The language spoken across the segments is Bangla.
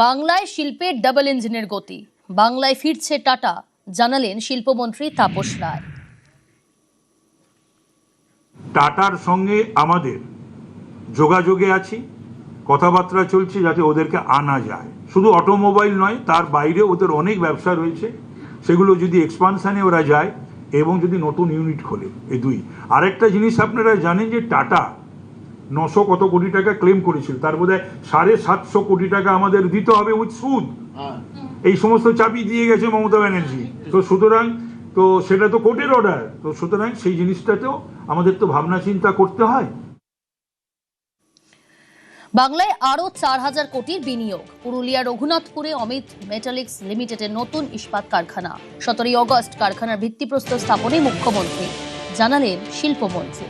বাংলায় শিল্পের ডাবল ইঞ্জিনের গতি, বাংলায় ফিরছে টাটা, জানালেন শিল্পমন্ত্রী তাপস রায়। টাটার সঙ্গে আমাদের যোগাযোগে আছি, কথাবার্তা চলছে যাতে ওদেরকে আনা যায়। শুধু অটোমোবাইল নয়, তার বাইরে ওদের অনেক ব্যবসা রয়েছে, সেগুলো যদি এক্সপানশনে ওরা যায় এবং যদি নতুন ইউনিট খোলে, এই দুই। আরেকটা জিনিস আপনারা জানেন যে টাটা 900 কত কোটি টাকা ক্লেম করেছিল, তার বোধ হয় 750 কোটি টাকা আমাদের দিতে হবে উইথ সুদ। এই সমস্ত চাবি দিয়ে গেছে মমতা ব্যানার্জি। তো সুতরাং তো সেটা তো কোর্টের অর্ডার, তো সুতরাং সেই জিনিসটাতেও আমাদের তো ভাবনা চিন্তা করতে হয়। বাংলায় আরো 4000 কোটির বিনিয়োগ, পুরুলিয়া রঘুনাথপুরে অমিত মেটালিক্স লিমিটেডের নতুন ইস্পাত কারখানা। 17 অগস্ট কারখানার ভিত্তিপ্রস্তর স্থাপনে মুখ্যমন্ত্রী, জানালেন শিল্পমন্ত্রী।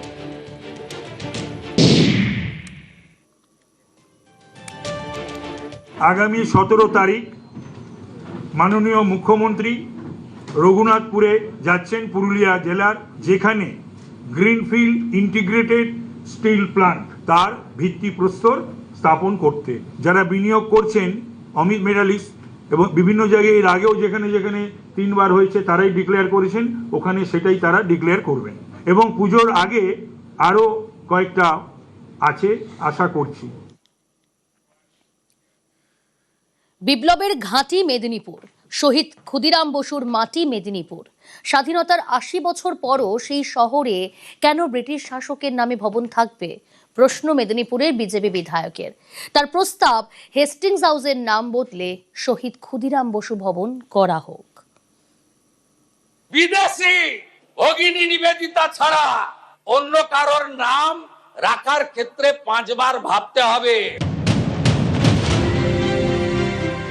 আগামী 17 তারিখ মাননীয় মুখ্যমন্ত্রী রঘুনাথপুরে যাচ্ছেন, পুরুলিয়া জেলার, যেখানে গ্রিনফিল্ড ইন্টিগ্রেটেড স্টিল প্লান্ট তার ভিত্তিপ্রস্তর স্থাপন করতে যারা বিনিয়োগ করছেন অমিত মেটালিক্স এবং বিভিন্ন জায়গায় এর আগেও যেখানে যেখানে 3 বার হয়েছে তারাই ডিক্লেয়ার করেছেন, ওখানে সেটাই তারা ডিক্লেয়ার করবেন এবং পুজোর আগে আরও কয়েকটা আছে আশা করছি। বিপ্লবের ঘাঁটি মেদিনীপুর, শহীদ ক্ষুদিরাম বসুর মাটি মেদিনীপুর। স্বাধীনতার 80 বছর পরও সেই শহরে কেন ব্রিটিশ শাসকের নামে ভবন থাকবে, প্রশ্ন মেদিনীপুরের বিজেপি বিধায়কের। তার প্রস্তাব, হেস্টিংস হাউসের নাম বদলে শহীদ ক্ষুদিরাম বসু ভবন করা হোক। বিদেশি ভগিনী নিবেদিতা ছাড়া অন্য কারোর নাম রাখার ক্ষেত্রে 5 বার ভাবতে হবে।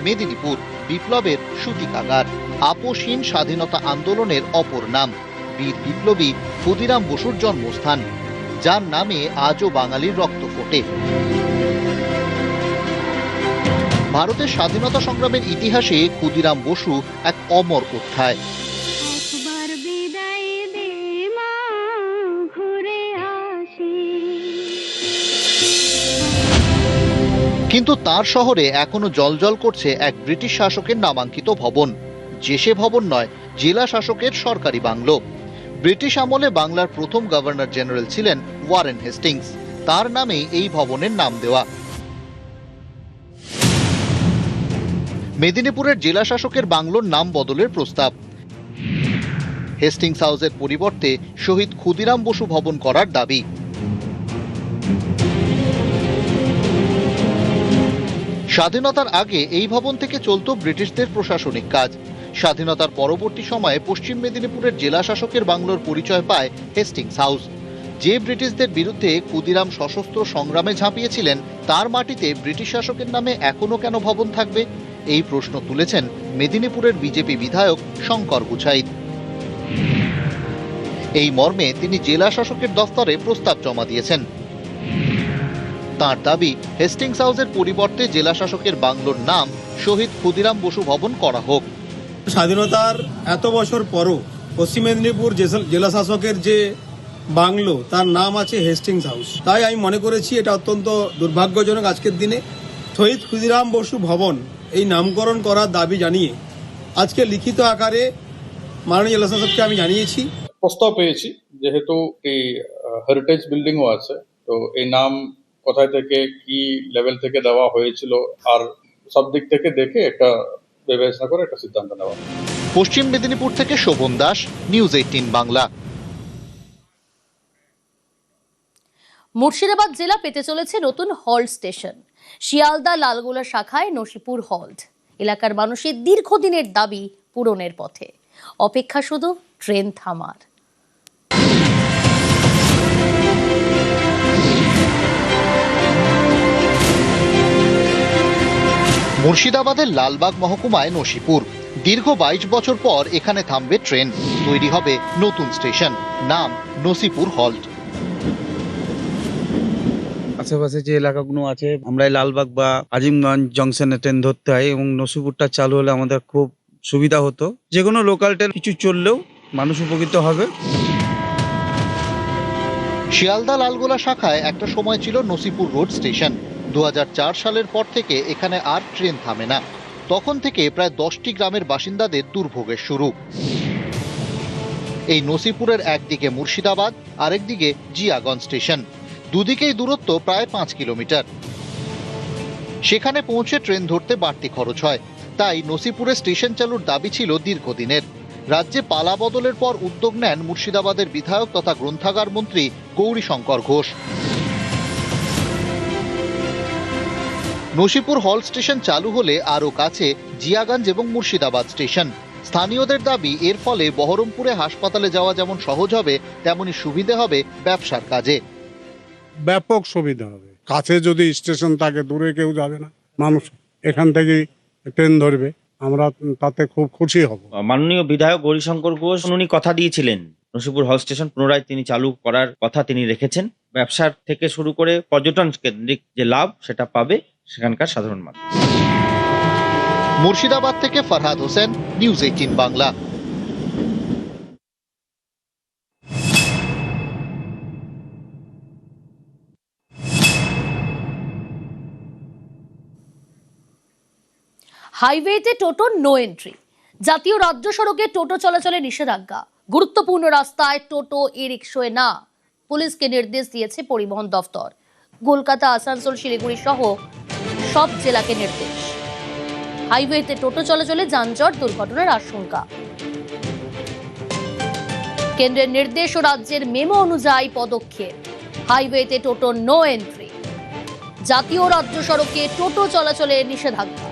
মেদিনীপুর বিপ্লবের সূতিকাগার, আপোষহীন স্বাধীনতা আন্দোলনের অপর নাম, বীর বিপ্লবী ক্ষুদিরাম বসুর জন্মস্থান, যার নামে আজও বাঙালির রক্ত ফোটে। ভারতের স্বাধীনতা সংগ্রামের ইতিহাসে ক্ষুদিরাম বসু এক অমর অধ্যায়। কিন্তু তার শহরে এখনো জলজল করছে এক ব্রিটিশ শাসকের নামাঙ্কিত ভবন, যে সে ভবন নয়, জেলা শাসকের সরকারি বাংলো। ব্রিটিশ আমলে বাংলার প্রথম গভর্নর জেনারেল ছিলেন ওয়ারেন হেস্টিংস, তার নামেই এই ভবনের নাম দেওয়া। মেদিনীপুরের জেলা শাসকের বাংলোর নাম বদলের প্রস্তাব, হেস্টিংস হাউসের পরিবর্তে শহীদ ক্ষুদিরাম বসু ভবন করার দাবি। স্বাধীনতার আগে এই ভবন থেকে চলত ব্রিটিশদের প্রশাসনিক কাজ। স্বাধীনতার পরবর্তী সময়ে পশ্চিম মেদিনীপুরের জেলা শাসকের বাংলোর পরিচয় পায় হেস্টিংস হাউস। যে ব্রিটিশদের বিরুদ্ধে ক্ষুদিরাম সশস্ত্র সংগ্রামে ঝাঁপিয়েছিলেন, তার মাটিতে ব্রিটিশ শাসকের নামে এখনো কেন ভবন থাকবে, এই প্রশ্ন তুলেছেন মেদিনীপুরের বিজেপি বিধায়ক শঙ্কর গুছাইত। এই মর্মে তিনি জেলা শাসকের দফতরে প্রস্তাব জমা দিয়েছেন। তার দাবি, হেস্টিংস হাউসের পরিবর্তে জেলা শাসকের বাংলোর নাম শহীদ ক্ষুদিরাম বসু ভবন করা হোক। স্বাধীনতার এত বছর পরও পশ্চিম মেদিনীপুর জেলা শাসকের যে বাংলো, তার নাম আছে হেস্টিংস হাউস। তাই আমি মনে করেছি এটা অত্যন্ত দুর্ভাগ্যজনক আজকের দিনে শহীদ ক্ষুদিরাম বসু ভবন এই নামকরণ করার দাবি জানিয়ে আজকে লিখিত আকারে মাননীয় জেলা শাসককে আমি জানিয়েছি। প্রস্তাব পেয়েছি, যেহেতু এই হেরিটেজ বিল্ডিংও আছে, তো এই নাম কোথায় থেকে কি লেভেল থেকে দেওয়া হয়েছিল আর সব দিক থেকে দেখে একটা বিবেচনা করে একটা সিদ্ধান্ত নেওয়া। পশ্চিম মেদিনীপুর থেকে শোভন দাস, নিউজ 18 বাংলা। মুর্শিদাবাদ জেলা পেতে চলেছে নতুন হল্ট স্টেশন। শিয়ালদা লালগোলা শাখায় নসিপুর হল্ট এলাকার মানুষের দীর্ঘদিনের দাবি পূরণের পথে, অপেক্ষা শুধু ট্রেন থামার। মুর্শিদাবাদের লালবাগ মহকুমায় নসিপুর, দীর্ঘ 22 বছর পর এখানে থামবে ট্রেন, তৈরি হবে নতুন স্টেশন, নাম নসিপুর হল্ট। আশেপাশে যে এলাকাগুলো আছে, আমরা লালবাগ বা আজিমগঞ্জ জংশনে ট্রেন ধরতে হয় এবং নসিপুরটা চালু হলে আমাদের খুব সুবিধা হতো। যে কোনো লোকাল ট্রেন কিছু চললেও মানুষ উপকৃত হবে। শিয়ালদা লালগোলা শাখায় একটা সময় ছিল নসিপুর রোড স্টেশন, 2004 সালের পর থেকে এখানে আর ট্রেন থামে না। তখন থেকে প্রায় 10টি গ্রামের বাসিন্দাদের দুর্ভোগের শুরু। এই নসিপুরের একদিকে মুর্শিদাবাদ, আরেকদিকে জিয়াগঞ্জ স্টেশন, দুদিকেই দূরত্ব প্রায় 5 কিলোমিটার। সেখানে পৌঁছে ট্রেন ধরতে বাড়তি খরচ হয়, তাই নসিপুরে স্টেশন চালুর দাবি ছিল দীর্ঘদিনের। রাজ্যে পালা বদলের পর উদ্যোগ নেন মুর্শিদাবাদের বিধায়ক তথা গ্রন্থাগার মন্ত্রী গৌরীশঙ্কর ঘোষ। নসিপুর হল স্টেশন চালু হলে আরও কাছে জিয়াগঞ্জ এবং মুর্শিদাবাদ স্টেশন। স্থানীয়দের দাবি, এর ফলে বহরমপুরে হাসপাতালে যাওয়া যেমন সহজ হবে, তেমনি সুবিধে হবে ব্যবসার কাজে। ব্যাপক সুবিধা হবে। কাছে যদি স্টেশন থাকে, দূরে কেউ যাবে না, মানুষ এখান থেকে ট্রেন ধরবে, আমরা তাতে খুব খুশি হব। মাননীয় বিধায়ক গৌরীশঙ্কর ঘোষ উনি কথা দিয়েছিলেন, নসিপুর হল স্টেশন পুনরায় তিনি চালু করার কথা তিনি রেখেছেন। ব্যবসার থেকে শুরু করে পর্যটন কেন্দ্রিক যে লাভ সেটা পাবে সেখানকার সাধারণ মানুষ। মুর্শিদাবাদ থেকে ফরহাদ হোসেন, নিউজ 18 বাংলা। হাইওয়েতে টোটো নো এন্ট্রি। জাতীয় রাজ্য সড়কে টোটো চলাচলে নিষেধাজ্ঞা। গুরুত্বপূর্ণ রাস্তায় টোটো ই রিকশায় না, পুলিশকে নির্দেশ দিয়েছে পরিবহন দফতর। কলকাতা, আসানসোল, শিলিগুড়ি সহ সব জেলাকে নির্দেশ। হাইওয়েতে টোটো চলাচলে যানজট, দুর্ঘটনার আশঙ্কা। কেন্দ্রের নির্দেশ ও রাজ্যের মেমো অনুযায়ী পদক্ষেপ। হাইওয়েতে টোটো নো এন্ট্রি। জাতীয় রাজ্য সড়কে টোটো চলাচলে নিষেধাজ্ঞা।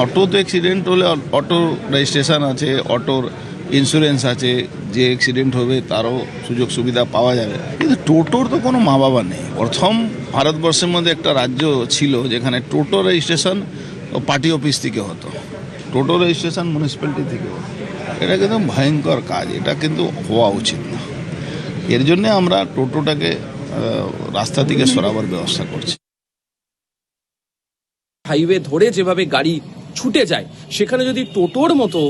অটো তো অ্যাক্সিডেন্ট হলে অটো রেজিস্ট্রেশন আছে, অটোর ইন্স্যুরেন্স আছে, যে অ্যাক্সিডেন্ট হবে তারও সুযোগ সুবিধা পাওয়া যাবে। কিন্তু টোটোর তো কোনো মা বাবা নেই। প্রথম ভারতবর্ষের মধ্যে একটা রাজ্য ছিল যেখানে টোটো রেজিস্ট্রেশন পার্টি অফিস থেকে হতো, টোটো রেজিস্ট্রেশন মিউনিসিপ্যালিটি থেকে হতো। এটা কিন্তু ভয়ঙ্কর কাজ, এটা কিন্তু হওয়া উচিত না। এর জন্য আমরা টোটোটাকে রাস্তা থেকে সরাবার ব্যবস্থা করছি। হাইওয়ে ধরে যেভাবে গাড়ি ছুটে যায়, সেখানে যদি টোটোর মতো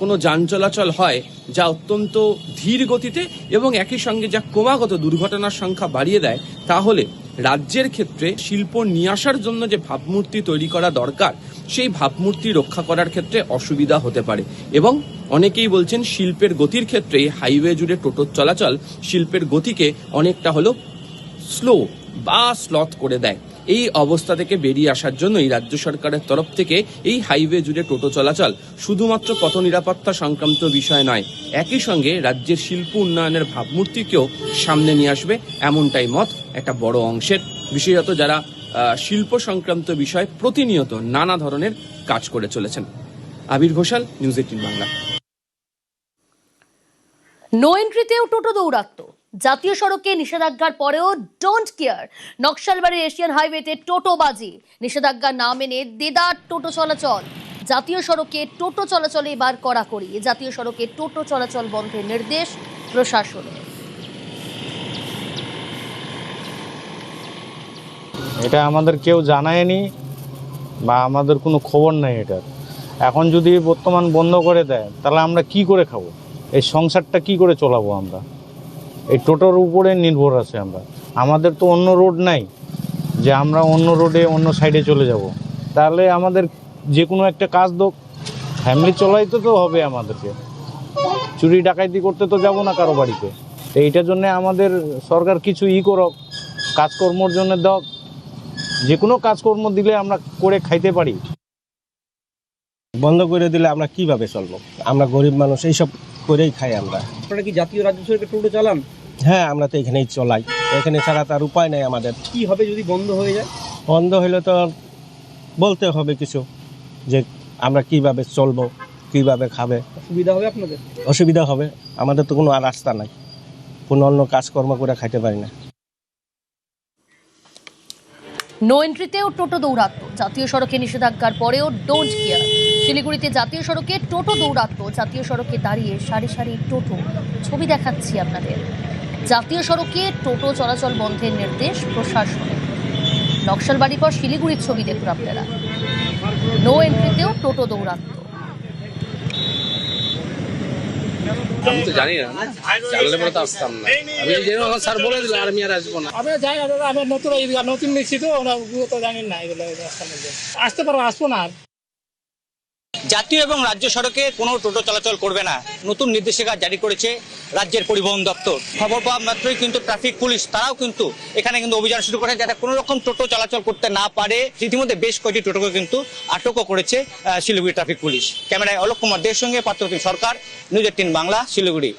কোনো যান চলাচল হয় যা অত্যন্ত ধীর গতিতে এবং একই সঙ্গে যা ক্রমাগত দুর্ঘটনার সংখ্যা বাড়িয়ে দেয়, তাহলে রাজ্যের ক্ষেত্রে শিল্প নিয়ে আসার জন্য যে ভাবমূর্তি তৈরি করা দরকার, সেই ভাবমূর্তি রক্ষা করার ক্ষেত্রে অসুবিধা হতে পারে। এবং অনেকেই বলছেন শিল্পের গতির ক্ষেত্রে হাইওয়ে জুড়ে টোটোর চলাচল শিল্পের গতিকে অনেকটা হলো স্লো বা স্লথ করে দেয়। এই অবস্থা থেকে বেরিয়ে আসার জন্যই রাজ্য সরকারের তরফ থেকে এই হাইওয়ে জুড়ে টোটো চলাচল শুধুমাত্র পথ নিরাপত্তা সংক্রান্ত বিষয় নয়, একই সঙ্গে রাজ্যের শিল্প উন্নয়নের ভাবমূর্তিকেও সামনে নিয়ে আসবে, এমনটাই মত একটা বড় অংশের, বিশেষত যারা শিল্প সংক্রান্ত বিষয় প্রতিনিয়ত নানা ধরনের কাজ করে চলেছেন। আবির ঘোষাল, নিউজ 18 বাংলা। নো এন্ট্রিতেও টোটো দৌরাত্ম। জাতীয় সড়কে নিষেধাজ্ঞার পরেও ডোন্ট কেয়ার। নকশালবাড়ির এশিয়ান হাইওয়েতে টোটোবাজি। নিষেধাজ্ঞা না মেনে দেদার টোটো চলাচল। জাতীয় সড়কে টোটো চলাচলে এবার কড়াকড়ি। জাতীয় সড়কে টোটো চলাচল বন্ধের নির্দেশ প্রশাসনের। এটা আমাদের কেউ জানায়নি বা আমাদের কোনো খবর নেই এটার। এখন যদি বর্তমান বন্ধ করে দেয় তাহলে আমরা কি করে খাবো? এই সংসারটা কি করে চলাবো? আমরা এই টোটোর উপরে নির্ভর আছে। আমাদের তো অন্য রোড নাই যে আমরা অন্য রোডে অন্য সাইডে চলে যাব। তাহলে আমাদের যে কোনো একটা কাজ তো ফ্যামিলি চলাইতে তো হবে আমাদেরকে। চুরি ডাকাইতি করতে তো যাব না কারো বাড়িতে। তো এইটার জন্য আমাদের সরকার কিছু করক, কাজকর্মর জন্য দাও। যে কোনো কাজকর্ম দিলে আমরা করে খাইতে পারি। বন্ধ করে দিলে আমরা কিভাবে চলবো? আমরা গরিব মানুষ, এইসব করেই খাই আমরা। আপনারা কি জাতীয় রাজ্য সড়কে টোটো চালান? হ্যাঁ, আমরা তো এখানেই চলাই, এখানে ছাড়া তার উপায় নেই আমাদের। কি হবে যদি বন্ধ হয়ে যায়? বন্ধ হলে তো বলতে হবে কিছু, যে আমরা কিভাবে চলবো, কিভাবে খাবে। সুবিধা হবে আপনাদের? অসুবিধা হবে, আমাদের তো কোনো আর রাস্তা নাই, কোনো অন্য কাজকর্ম করে খাইতে পারি না। নো এন্ট্রিতেও টোটো দৌরাত্ম। জাতীয় সড়কে নিষেধাজ্ঞার পরেও ডোন্ট কেয়ার। শিলিগুড়িতে জাতীয় সড়কে টোটো দৌরাত্ম। জাতীয় সড়কে দাঁড়িয়ে সারি সারি টোটো। ছবি দেখাচ্ছি আপনাদের। জাতীয় সড়কে টোটো চলাচল বন্ধের নির্দেশ প্রশাসনের। নকশালবাড়ির পর শিলিগুড়ির ছবি দেখুন আপনারা। নো এন্ট্রিতেও টোটো দৌরাত্ম। আমি তো জানি না, জানলে পরে তো আসতাম না। আমি যেরকম স্যার বলে দিল আর আমি আর আসবো না। আমি যাই না দাদা, আমি নতুন নিচ্ছি তো, ওরা তো জানেন না এগুলো রাস্তার মধ্যে আসতে পারবো, আসবো না। জাতীয় এবং রাজ্য সড়কে কোনো টোটো চলাচল করবে না, নতুন নির্দেশিকা জারি করেছে রাজ্যের পরিবহন দপ্তর। খবর পাওয়া মাত্রই কিন্তু ট্রাফিক পুলিশ তারাও কিন্তু এখানে কিন্তু অভিযান শুরু করেছে যাতে কোনো রকম টোটো চলাচল করতে না পারে। ইতিমধ্যে বেশ কয়েকটি টোটোকে কিন্তু আটকও করেছে শিলিগুড়ি ট্রাফিক পুলিশ। ক্যামেরায় অলোক কুমার দের সঙ্গে পার্থপ্রতিম সরকার, নিউজ 18 বাংলা, শিলিগুড়ি।